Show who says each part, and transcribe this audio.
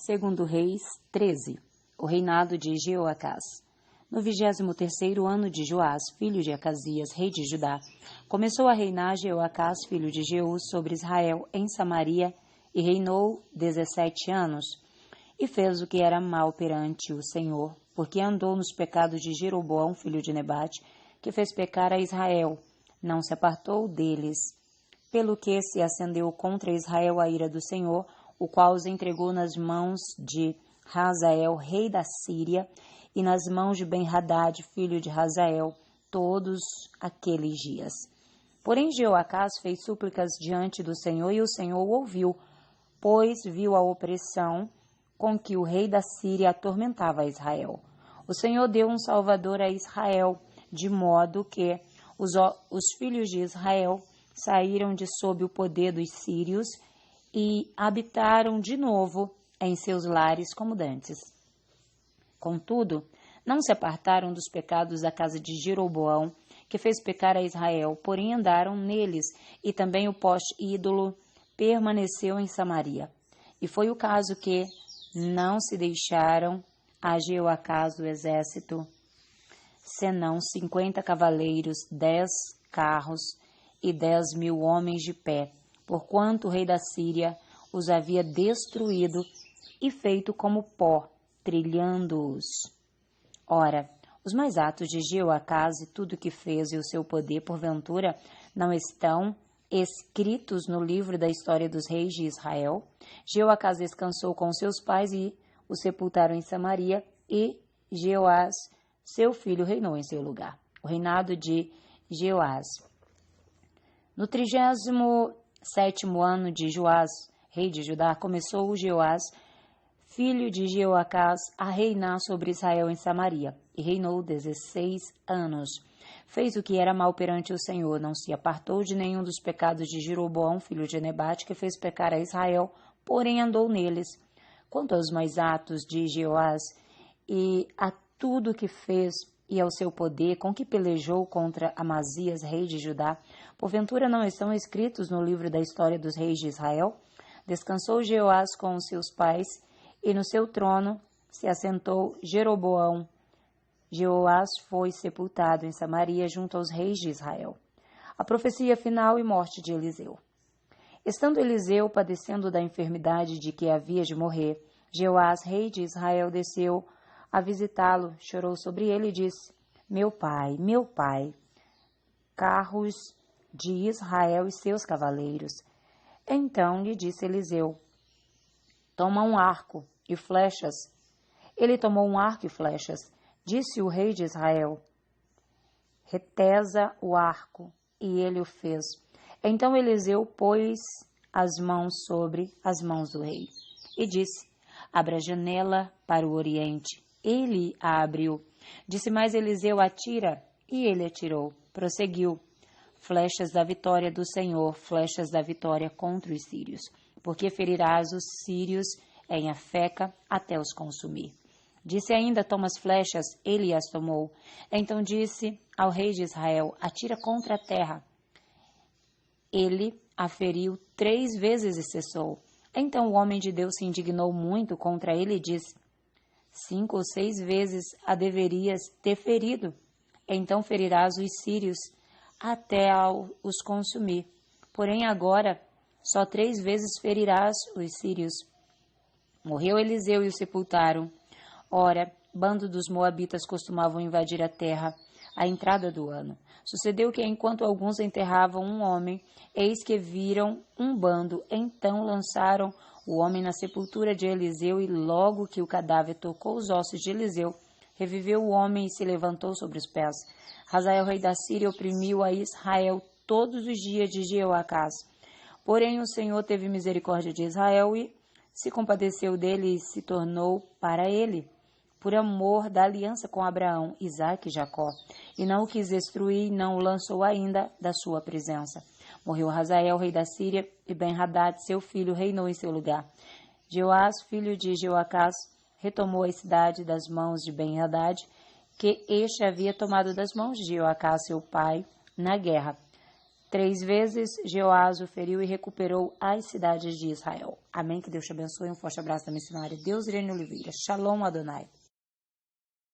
Speaker 1: Segundo Reis 13. O reinado de Jeoacás. No 23º ano de Joás, filho de Acasias, rei de Judá, começou a reinar Jeoacás, filho de Jeú, sobre Israel em Samaria, e reinou 17 anos. E fez o que era mal perante o Senhor, porque andou nos pecados de Jeroboão, filho de Nebate, que fez pecar a Israel. Não se apartou deles. Pelo que se acendeu contra Israel a ira do Senhor, o qual os entregou nas mãos de Hazael, rei da Síria, e nas mãos de Ben-Hadad, filho de Hazael, todos aqueles dias. Porém, Jeoacás fez súplicas diante do Senhor, e o Senhor o ouviu, pois viu a opressão com que o rei da Síria atormentava Israel. O Senhor deu um salvador a Israel, de modo que os filhos de Israel saíram de sob o poder dos sírios e habitaram de novo em seus lares como dantes. Contudo, não se apartaram dos pecados da casa de Jeroboão, que fez pecar a Israel, porém andaram neles, e também o poste ídolo permaneceu em Samaria. E foi o caso que não se deixaram a Jeoacás do exército, senão 50 cavaleiros, 10 carros e 10.000 homens de pé, porquanto o rei da Síria os havia destruído e feito como pó, trilhando-os. Ora, os mais atos de Jeoacás e tudo o que fez e o seu poder, porventura, não estão escritos no livro da história dos reis de Israel? Jeoacás descansou com seus pais e o sepultaram em Samaria, e Jeoás, seu filho, reinou em seu lugar. O reinado de Jeoás. No 37º ano de Joás, rei de Judá, começou Jeoás, filho de Jeoacás, a reinar sobre Israel em Samaria, e reinou 16 anos. Fez o que era mal perante o Senhor, não se apartou de nenhum dos pecados de Jeroboão, filho de Nebate, que fez pecar a Israel, porém andou neles. Quanto aos mais atos de Jeoás e a tudo que fez e ao seu poder, com que pelejou contra Amazias, rei de Judá, porventura não estão escritos no livro da história dos reis de Israel? Descansou Jeoás com os seus pais, e no seu trono se assentou Jeroboão. Jeoás foi sepultado em Samaria junto aos reis de Israel. A profecia final e morte de Eliseu. Estando Eliseu padecendo da enfermidade de que havia de morrer, Jeoás, rei de Israel, desceu a visitá-lo, chorou sobre ele e disse: meu pai, carros de Israel e seus cavaleiros. Então lhe disse Eliseu: toma um arco e flechas. Ele tomou um arco e flechas. Disse o rei de Israel: retesa o arco. E ele o fez. Então Eliseu pôs as mãos sobre as mãos do rei e disse: abra a janela para o oriente. Ele a abriu. Disse mais Eliseu: atira. E ele atirou. Prosseguiu: flechas da vitória do Senhor, flechas da vitória contra os sírios, porque ferirás os sírios em Afeca até os consumir. Disse ainda: toma as flechas. Ele as tomou. Então disse ao rei de Israel: atira contra a terra. Ele a feriu 3 vezes e cessou. Então o homem de Deus se indignou muito contra ele e disse: 5 ou 6 vezes a deverias ter ferido. Então ferirás os sírios até os consumir. Porém agora só 3 vezes ferirás os sírios. Morreu Eliseu e o sepultaram. Ora, bando dos moabitas costumavam invadir a terra à entrada do ano. Sucedeu que, enquanto alguns enterravam um homem, eis que viram um bando. Então lançaram o homem na sepultura de Eliseu, e logo que o cadáver tocou os ossos de Eliseu, reviveu o homem e se levantou sobre os pés. Hazael, rei da Síria, oprimiu a Israel todos os dias de Jeoacás. Porém o Senhor teve misericórdia de Israel e se compadeceu dele e se tornou para ele, por amor da aliança com Abraão, Isaque e Jacó, e não o quis destruir, não o lançou ainda da sua presença. Morreu Hazael, rei da Síria, e Ben-Hadad, seu filho, reinou em seu lugar. Jeoás, filho de Jeoacás, retomou a cidade das mãos de Ben-Hadad, que este havia tomado das mãos de Jeoacás, seu pai, na guerra. 3 vezes Jeoás o feriu e recuperou as cidades de Israel. Amém. Que Deus te abençoe. Um forte abraço da missionária Deus Irene Oliveira. Shalom Adonai.